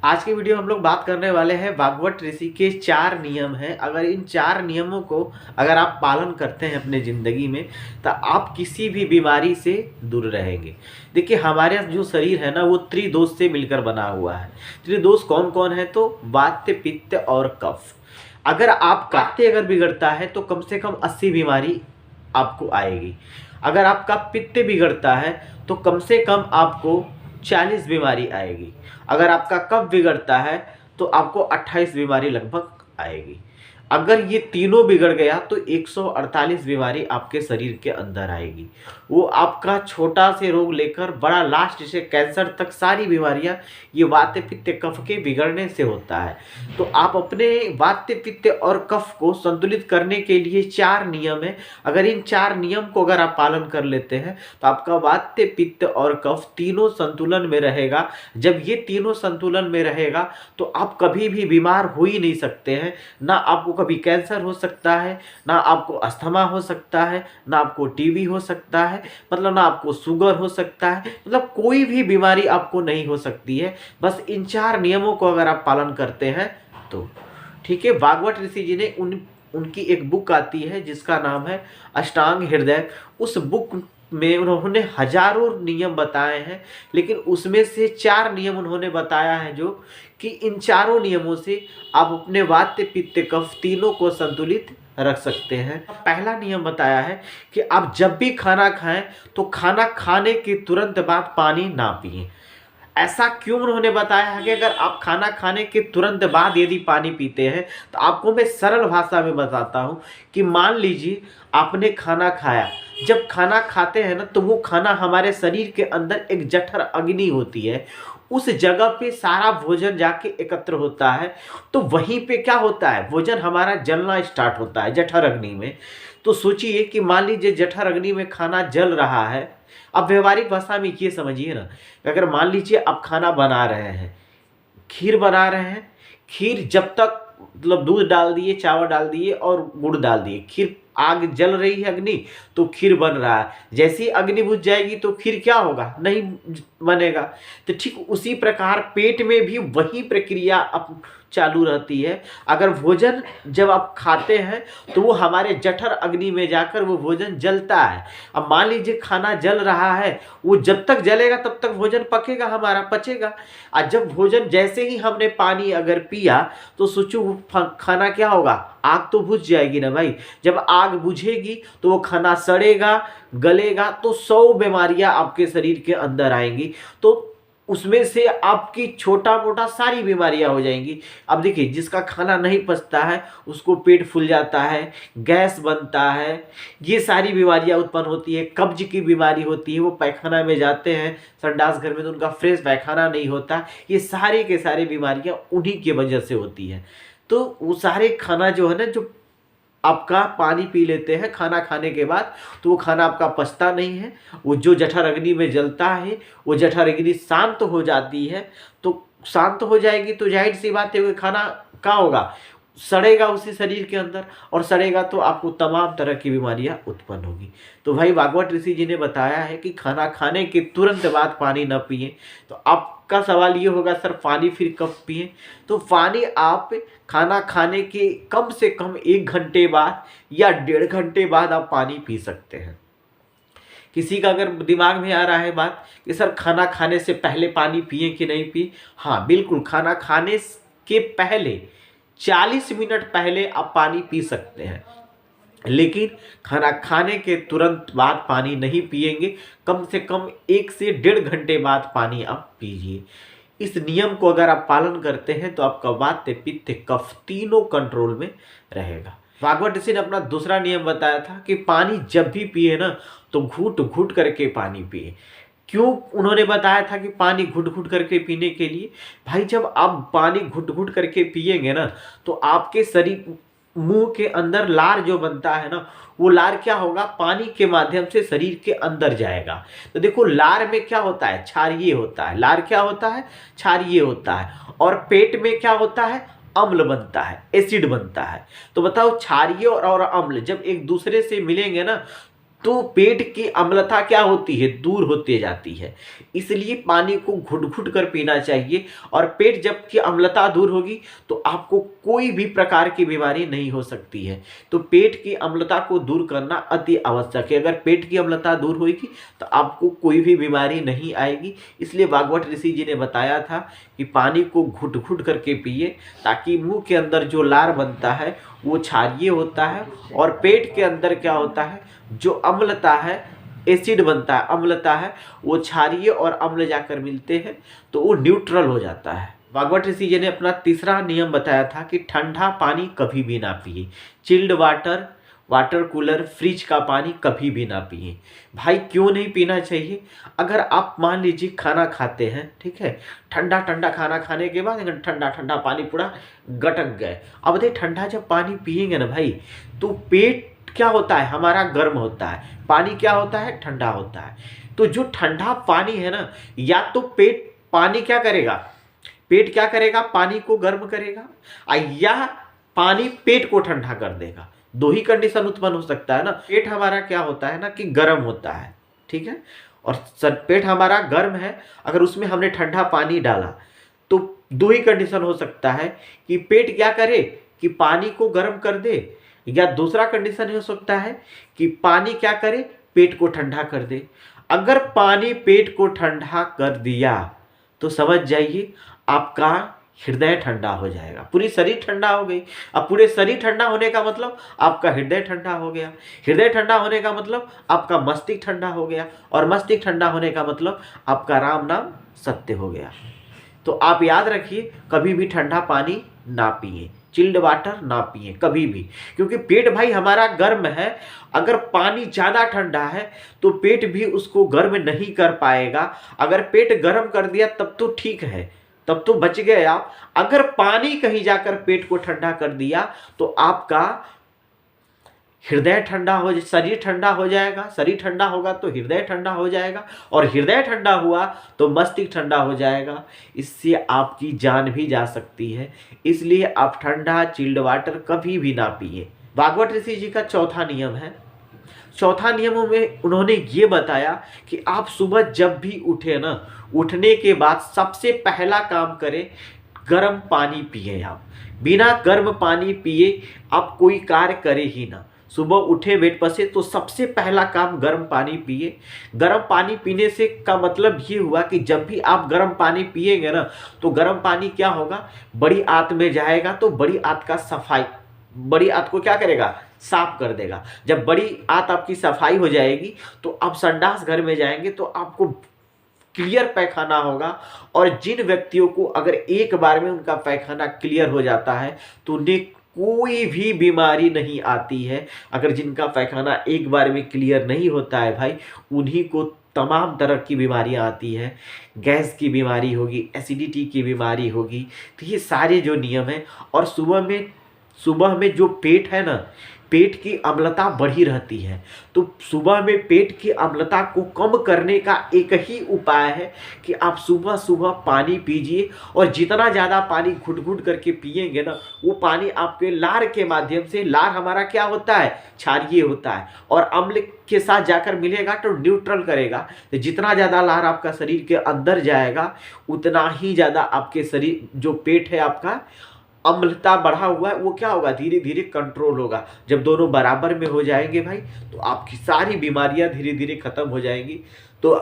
आज की वीडियो हम लोग बात करने वाले हैं भागवत ऋषि के 4 नियम हैं। अगर इन 4 नियमों को अगर आप पालन करते हैं अपने ज़िंदगी में तो आप किसी भी बीमारी से दूर रहेंगे। देखिए हमारे जो शरीर है ना वो त्रिदोष से मिलकर बना हुआ है। त्रिदोष कौन कौन है तो वात पित्त और कफ। अगर आपका वात अगर बिगड़ता है तो कम से कम 80 बीमारी आपको आएगी। अगर आपका पित्त बिगड़ता है तो कम से कम आपको 40 बीमारी आएगी। अगर आपका कफ बिगड़ता है तो आपको 28 बीमारी लगभग आएगी। अगर ये तीनों बिगड़ गया तो 148 बीमारी आपके शरीर के अंदर आएगी। वो आपका छोटा से रोग लेकर बड़ा लास्ट से कैंसर तक सारी बीमारियां ये वात पित्त कफ के बिगड़ने से होता है। तो आप अपने वात पित्त और कफ को संतुलित करने के लिए 4 नियम है। अगर इन 4 नियम को अगर आप पालन कर लेते हैं तो आपका वात पित्त और कफ तीनों संतुलन में रहेगा। जब ये तीनों संतुलन में रहेगा तो आप कभी भी बीमार हो ही नहीं सकते हैं। ना आपको कभी कैंसर हो सकता है, ना आपको अस्थमा हो सकता है, ना आपको टीबी हो सकता है, मतलब ना आपको शुगर हो सकता है, मतलब कोई भी बीमारी आपको नहीं हो सकती है। बस इन 4 नियमों को अगर आप पालन करते हैं तो ठीक है। भागवत ऋषि जी ने उनकी एक बुक आती है जिसका नाम है अष्टांग हृदय। उस बुक में उन्होंने हजारों नियम बताए हैं, लेकिन उसमें से 4 नियम उन्होंने बताया है जो कि इन चारों नियमों से आप अपने वात पित्त कफ तीनों को संतुलित रख सकते हैं। पहला नियम बताया है कि आप जब भी खाना खाएं तो खाना खाने के तुरंत बाद पानी ना पिएं। ऐसा क्यों उन्होंने बताया है कि अगर आप खाना खाने के तुरंत बाद यदि पानी पीते हैं तो आपको मैं सरल भाषा में बताता हूं कि मान लीजिए आपने खाना खाया। जब खाना खाते हैं ना तो वो खाना हमारे शरीर के अंदर एक जठर अग्नि होती है, उस जगह पे सारा भोजन जाके एकत्र होता है। तो वहीं पे क्या होता है, भोजन हमारा जलना स्टार्ट होता है जठर अग्नि में। तो सोचिए कि मान लीजिए जठर अग्नि में खाना जल रहा है। अब व्यवहारिक भाषा में ये समझिए ना, अगर मान लीजिए आप खाना बना रहे हैं, खीर बना रहे हैं, खीर जब तक मतलब दूध डाल दिए, चावल डाल दिए और गुड़ डाल दिए, खीर आग जल रही है अग्नि तो खीर बन रहा है। जैसे ही अग्नि बुझ जाएगी तो खीर क्या होगा, नहीं बनेगा। तो ठीक उसी प्रकार पेट में भी वही प्रक्रिया अब चालू रहती है। अगर भोजन जब आप खाते हैं तो वो हमारे जठर अग्नि में जाकर वो भोजन जलता है। अब मान लीजिए खाना जल रहा है, वो जब तक जलेगा तब तक भोजन पकेगा, हमारा पचेगा। और जब भोजन जैसे ही हमने पानी अगर पिया तो सोचो खाना क्या होगा, आग तो बुझ जाएगी ना भाई। जब आग बुझेगी तो वो खाना सड़ेगा, गलेगा, तो 100 बीमारियां आपके शरीर के अंदर आएंगी। तो उसमें से आपकी छोटा मोटा सारी बीमारियां हो जाएंगी। अब देखिए जिसका खाना नहीं पचता है उसको पेट फूल जाता है, गैस बनता है, ये सारी बीमारियां उत्पन्न होती है। कब्ज की बीमारी होती है, वो पैखाना में जाते हैं संडास घर में तो उनका फ्रेश पैखाना नहीं होता। ये सारे के सारे बीमारियां उन्हीं की वजह से होती है। तो वो सारे खाना जो है ना, जो आपका पानी पी लेते हैं खाना खाने के बाद, तो वो खाना आपका पचता नहीं है। वो जो जठर अग्नि में जलता है वो जठर अग्नि शांत हो जाती है। तो शांत हो जाएगी तो जाहिर सी बात है वो खाना क्या होगा, सड़ेगा उसी शरीर के अंदर, और सड़ेगा तो आपको तमाम तरह की बीमारियां उत्पन्न होगी। तो भाई भागवत ऋषि जी ने बताया है कि खाना खाने के तुरंत बाद पानी न पिए। तो आपका सवाल ये होगा सर पानी फिर कब पिए, तो पानी आप खाना खाने के कम से कम 1 घंटे बाद या 1.5 घंटे बाद आप पानी पी सकते हैं। किसी का अगर दिमाग में आ रहा है बात कि सर खाना खाने से पहले पानी पिए कि नहीं पिए, हाँ बिल्कुल, खाना खाने के पहले 40 मिनट पहले आप पानी पी सकते हैं, लेकिन खाना खाने के तुरंत बाद पानी नहीं पिएंगे। कम से कम 1 से 1.5 घंटे बाद पानी आप पीजिए। इस नियम को अगर आप पालन करते हैं तो आपका वात पित्त कफ तीनों कंट्रोल में रहेगा। भागवत ऋषि ने अपना दूसरा नियम बताया था कि पानी जब भी पिए ना तो घूट घूट करके पानी पिए। क्यों उन्होंने बताया था कि पानी घुट घुट करके पीने के लिए, भाई जब आप पानी घुट घुट करके पिएंगे ना तो आपके शरीर मुंह के अंदर लार जो बनता है ना, वो लार क्या होगा, पानी के माध्यम से शरीर के अंदर जाएगा। तो देखो लार में क्या होता है, क्षारीय होता है। लार क्या होता है, क्षारीय होता है। और पेट में क्या होता है, अम्ल बनता है, एसिड बनता है। तो बताओ क्षारीय और अम्ल जब एक दूसरे से मिलेंगे ना तो पेट की अम्लता क्या होती है, दूर होते जाती है। इसलिए पानी को घुट घुट कर पीना चाहिए। और पेट जब की अम्लता दूर होगी तो आपको कोई भी प्रकार की बीमारी नहीं हो सकती है। तो पेट की अम्लता को दूर करना अति आवश्यक है। अगर पेट की अम्लता दूर होगी तो आपको कोई भी बीमारी नहीं आएगी। इसलिए भागवत ऋषि जी ने बताया था कि पानी को घुट घुट करके पिए, ताकि मुंह के अंदर जो लार बनता है वो क्षारीय होता है, और पेट के अंदर क्या होता है, जो अम्लता है, एसिड बनता है, अम्लता है, वो क्षारीय और अम्ल जाकर मिलते हैं तो वो न्यूट्रल हो जाता है। भागवत ऋषि जी ने अपना तीसरा नियम बताया था कि ठंडा पानी कभी भी ना पिए। Chilled water, water cooler, fridge का पानी कभी भी ना पिए। भाई क्यों नहीं पीना चाहिए? अगर आप मान लीजिए खाना खाते हैं, ठीक है, ठंडा ठंडा खाना खाने के बाद ठंडा ठंडा पानी पूरा गटक गए। अब देखिए ठंडा जब पानी पिएंगे ना भाई, तो पेट क्या होता है, हमारा गर्म होता है, पानी क्या होता है, ठंडा होता है। तो जो ठंडा पानी है ना, या तो पेट पानी क्या करेगा, पेट क्या करेगा, पानी को गर्म करेगा, या पानी पेट को ठंडा कर देगा। दो ही कंडीशन उत्पन्न हो सकता है ना। पेट हमारा क्या होता है ना कि गर्म होता है, ठीक है, और पेट हमारा गर्म है, अगर उसमें हमने ठंडा पानी डाला तो दो ही कंडीशन हो सकता है कि पेट क्या करे कि पानी को गर्म कर दे, या दूसरा कंडीशन हो सकता है कि पानी क्या करे, पेट को ठंडा कर दे। अगर पानी पेट को ठंडा कर दिया तो समझ जाइए आपका हृदय ठंडा हो जाएगा, पूरी शरीर ठंडा हो गई। अब पूरे शरीर ठंडा होने का मतलब आपका हृदय ठंडा हो गया, हृदय ठंडा होने का मतलब आपका मस्तिष्क ठंडा हो गया, और मस्तिष्क ठंडा होने का मतलब आपका राम नाम सत्य हो गया। तो आप याद रखिए, कभी भी ठंडा पानी ना पिए, चिल्ड वाटर ना पिए कभी भी, क्योंकि पेट भाई हमारा गर्म है। अगर पानी ज़्यादा ठंडा है तो पेट भी उसको गर्म नहीं कर पाएगा। अगर पेट गर्म कर दिया तब तो ठीक है, तब तो बच गए आप। अगर पानी कहीं जाकर पेट को ठंडा कर दिया तो आपका हृदय ठंडा हो, शरीर ठंडा हो जाएगा, शरीर ठंडा होगा तो हृदय ठंडा हो जाएगा, और हृदय ठंडा हुआ तो मस्तिष्क ठंडा हो जाएगा। इससे आपकी जान भी जा सकती है। इसलिए आप ठंडा चिल्ड वाटर कभी भी ना पिए। भागवत ऋषि जी का चौथा नियम है। चौथा नियमों में उन्होंने ये बताया कि आप सुबह जब भी उठे ना, उठने के बाद सबसे पहला काम करें, गर्म पानी पिए। आप बिना गर्म पानी पिए आप कोई कार्य करें ही ना। सुबह उठे बेड पर से तो सबसे पहला काम गर्म पानी पिए। गर्म पानी पीने से का मतलब ये हुआ कि जब भी आप गर्म पानी पिएंगे ना, तो गर्म पानी क्या होगा, बड़ी आंत में जाएगा, तो बड़ी आंत का सफाई, बड़ी आंत को क्या करेगा, साफ कर देगा। जब बड़ी आंत आपकी सफाई हो जाएगी तो आप संडास घर में जाएंगे तो आपको क्लियर पैखाना होगा। और जिन व्यक्तियों को अगर एक बार में उनका पैखाना क्लियर हो जाता है तो उन्हें कोई भी बीमारी नहीं आती है। अगर जिनका पैखाना एक बार में क्लियर नहीं होता है भाई, उन्हीं को तमाम तरह की बीमारियां आती हैं। गैस की बीमारी होगी, एसिडिटी की बीमारी होगी। तो ये सारे जो नियम हैं। और सुबह में जो पेट है ना, पेट की अम्लता बढ़ी रहती है, तो सुबह में पेट की अम्लता को कम करने का एक ही उपाय है कि आप सुबह सुबह पानी पीजिए। और जितना ज़्यादा पानी घुट घुट करके पिएंगे ना, वो पानी आपके लार के माध्यम से, लार हमारा क्या होता है, क्षारीय होता है, और अम्ल के साथ जाकर मिलेगा तो न्यूट्रल करेगा। तो जितना ज़्यादा लार आपका शरीर के अंदर जाएगा, उतना ही ज़्यादा आपके शरीर, जो पेट है आपका, अम्लता बढ़ा हुआ है, वो क्या होगा, धीरे धीरे कंट्रोल होगा। जब दोनों बराबर में हो जाएंगे भाई, तो आपकी सारी बीमारियां धीरे धीरे खत्म हो जाएंगी। तो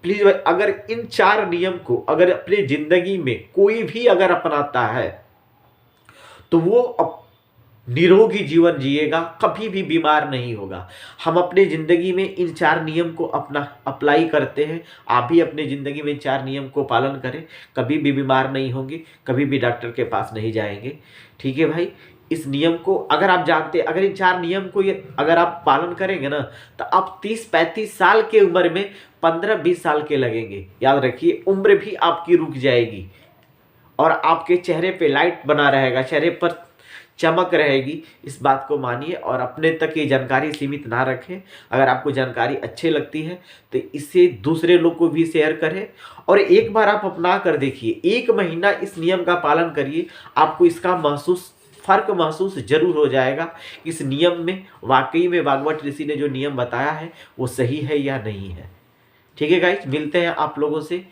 प्लीज भाई, अगर इन 4 नियम को अगर अपनी जिंदगी में कोई भी अगर अपनाता है तो वो निरोगी जीवन जिएगा, कभी भी बीमार नहीं होगा। हम अपने ज़िंदगी में इन 4 नियम को अपना अप्लाई करते हैं। आप भी अपने ज़िंदगी में 4 नियम को पालन करें, कभी भी बीमार नहीं होंगे, कभी भी डॉक्टर के पास नहीं जाएंगे। ठीक है भाई, इस नियम को अगर आप जानते, अगर इन 4 नियम को ये अगर आप पालन करेंगे ना, तो आप 30-35 साल के उम्र में 15-20 साल के लगेंगे। याद रखिए, उम्र भी आपकी रुक जाएगी और आपके चेहरे पे लाइट बना रहेगा, चेहरे पर चमक रहेगी। इस बात को मानिए और अपने तक ये जानकारी सीमित ना रखें। अगर आपको जानकारी अच्छी लगती है तो इससे दूसरे लोग को भी शेयर करें, और एक बार आप अपना कर देखिए, 1 महीना इस नियम का पालन करिए, आपको इसका महसूस फ़र्क महसूस ज़रूर हो जाएगा। इस नियम में वाक़ई में भागवत ऋषि ने जो नियम बताया है वो सही है या नहीं है। ठीक है गाइस, मिलते हैं आप लोगों से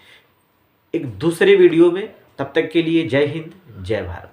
एक दूसरे वीडियो में। तब तक के लिए जय हिंद, जय भारत।